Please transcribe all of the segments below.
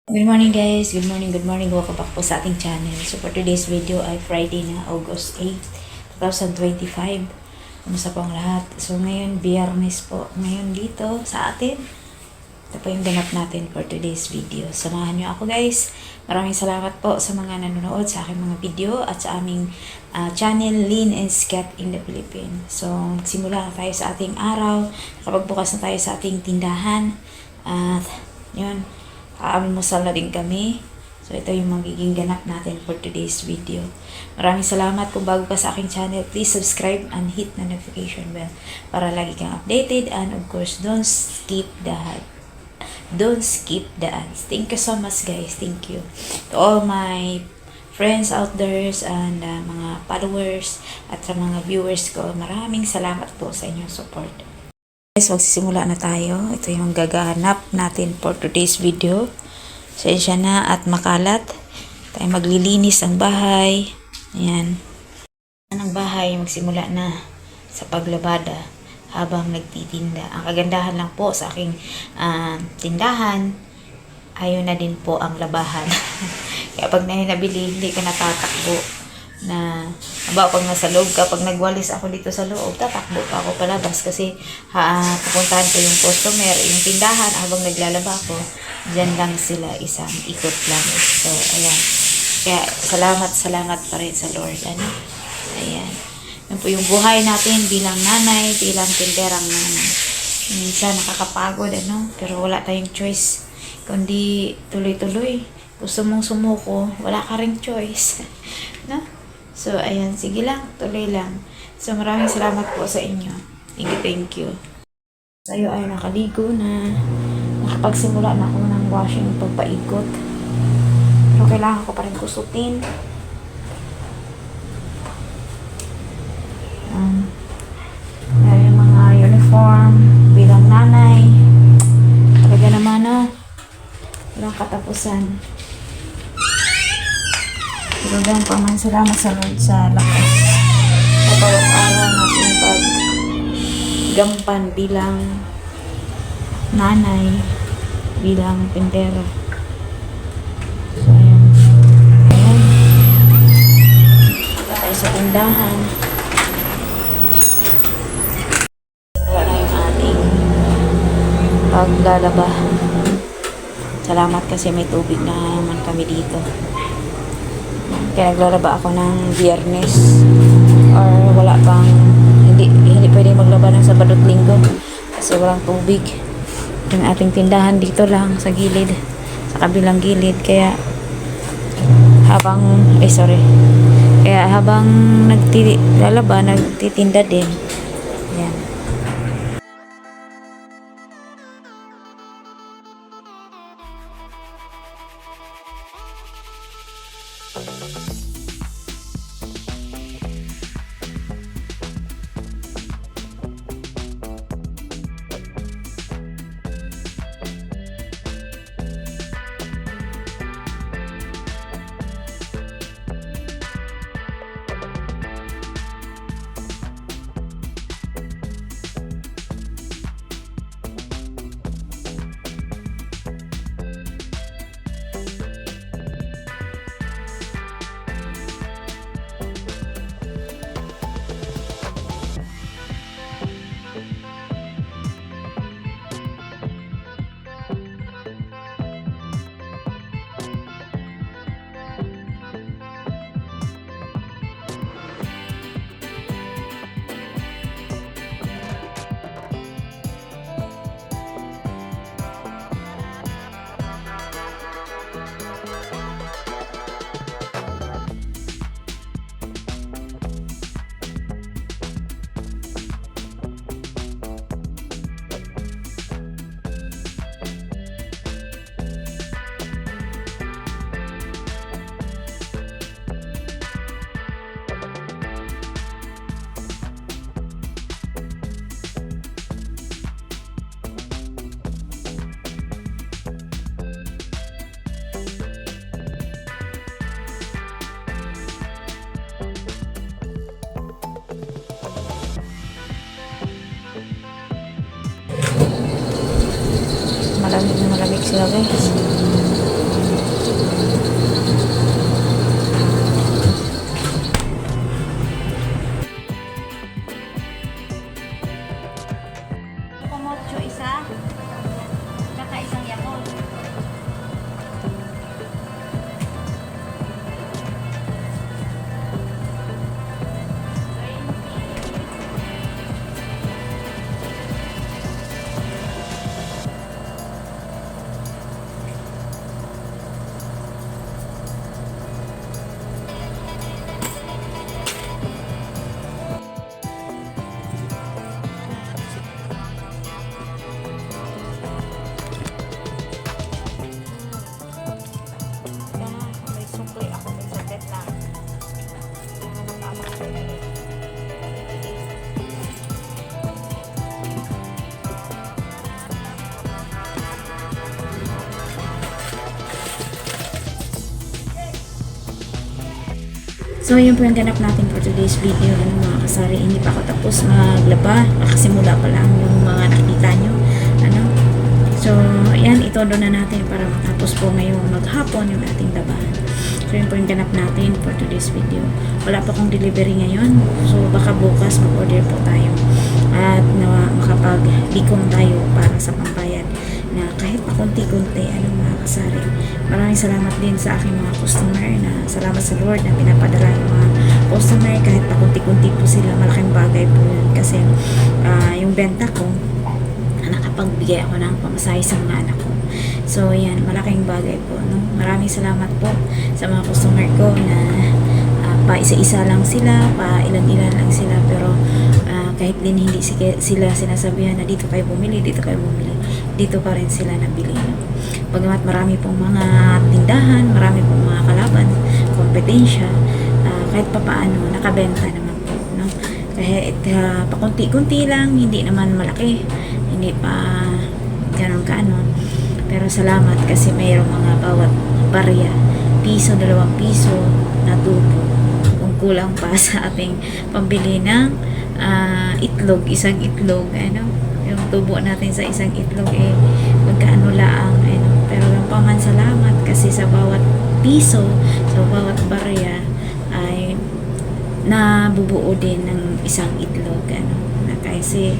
Good morning guys, good morning, welcome back po sa ating channel. So for today's video ay Friday na, August 8, 2025. Kumusta po ang lahat? So ngayon, Biyernes po. Ngayon dito sa atin. Ito po yung ganap natin for today's video. Samahan nyo ako guys. Maraming salamat po sa mga nanonood sa aking mga video at sa aming channel Lean and Scat in the Philippines. So magsimula na tayo sa ating araw. Nakapagbukas na tayo sa ating tindahan. At yun, almusal na din kami. So, ito yung magiging ganap natin for today's video. Maraming salamat. Kung bago ka sa aking channel, please subscribe and hit the notification bell para lagi kang updated. And of course, don't skip the ads. Thank you so much guys. Thank you to all my friends out there and mga followers at sa mga viewers ko. Maraming salamat po sa inyong support. Guys, magsisimula na tayo. Ito yung gaganap natin for today's video. Sensya na at makalat. Tayo maglilinis ang bahay. Ayan. Ang bahay, magsimula na sa paglabada habang nagtitinda. Ang kagandahan lang po sa aking tindahan, ayun na din po ang labahan. Kaya pag nabili, hindi ka natatakbo na halimbawa pag nasa loob ka, pag nagwalis ako dito sa loob, tatakbo pa ako palabas kasi pupuntahan ko yung customer, yung tindahan habang naglalaba ako, dyan lang sila, isang ikot lang. So, ayan. Kaya, salamat pa rin sa Lord. Ano? Ayan. Yan po yung buhay natin bilang nanay, bilang tinderang nanay. Minsan nakakapagod, ano? Pero wala tayong choice. Kundi tuloy-tuloy. Gusto mong sumuko, wala ka ring choice. No? So, ayan, sige lang, tuloy lang. So, maraming salamat po sa inyo. Thank you. Tayo ay nakaligo na. Nakapagsimula na ako ng washing pagpaikot. Pero kailangan ko pa rin kusutin. Yung mga uniform bilang nanay. Talaga naman walang katapusan. Pero dahil pa man salamat sa Lord sa lakas sa bawat araw natin paggampan bilang nanay, bilang tindera. So, ayan. Ayan. Tayo sa tindahan. Wala na yung ating paglalaba. Salamat kasi may tubig na naman kami dito. Kaya naglalaba ako ng Biyernes or wala pang hindi pwede maglaba ng Sabado at Linggo kasi walang tubig. Yung ating tindahan dito lang sa gilid, sa kabilang gilid, kaya habang naglalaba, nagtitinda din. Yan. Malamig na malamig sila guys. So, yun po yung ganap natin for today's video. Ano mga kasari, hindi pa ako tapos maglaba. Kasimula pa lang yung mga nakikita nyo. Ano? So, yan, itodo na natin para matapos po ngayong maghapon yung ating labahan. So, yun po yung ganap natin for today's video. Wala pa akong delivery ngayon. So, baka bukas mag-order po tayo. At makapag-likom tayo para sa pambayad na kahit pa konti-konti, ano mga kasari. Maraming salamat din sa aking mga customer na salamat sa Lord na pinapadala yung mga customer kahit pa konti-konti po sila. Malaking bagay po yun kasi yung benta ko, nakapagbigay ako ng pamasahe sa mga anak ko. So, yan, malaking bagay po. No? Maraming salamat po sa mga customer ko na pa isa-isa lang sila, pa ilan-ilan lang sila, pero kahit din hindi sila sinasabihan na dito kayo bumili, dito pa rin sila nabili. No? Bagamat marami pong mga tindahan, marami pong mga kalaban, kompetensya, kahit pa paano, nakabenta naman po. No? Kahit pakunti-kunti lang, hindi naman malaki, hindi pa ganon-ganon. Pero salamat kasi mayroong mga bawat barya, piso, 2 piso na tubo. Kung kulang pa sa ating pambili ng itlog, isang itlog, ano, yung tubo natin sa isang itlog, magkaano laang, ano. Pero yung paman salamat kasi sa bawat piso, sa bawat barya, ay nabubuo din ng isang itlog, ano, na kasi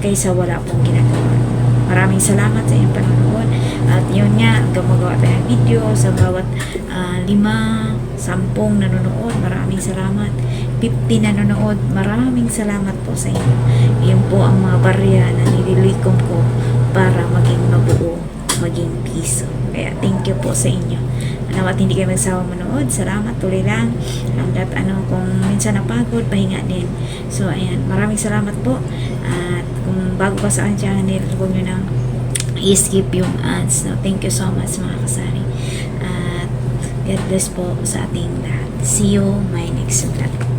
kaysa wala pong ginagawa. Maraming salamat sa inyong panonood. At yun nga, gumagawa tayo ng video sa bawat 5, 10 nanonood. Maraming salamat. 50 nanonood. Maraming salamat po sa inyo. Yun po ang mga barya na nililikom ko para maging mabuo, maging piso. Kaya thank you po sa inyo. At hindi kayo magsawa manood. Salamat, tuloy lang. Hanggat kung minsan napagod, pahinga din. So, ayan. Maraming salamat po. At kung bago ka sa aking channel, huwag nyo nang i-skip yung ads. No? Thank you so much mga kasari. At God bless po sa ating lahat. See you my next vlog.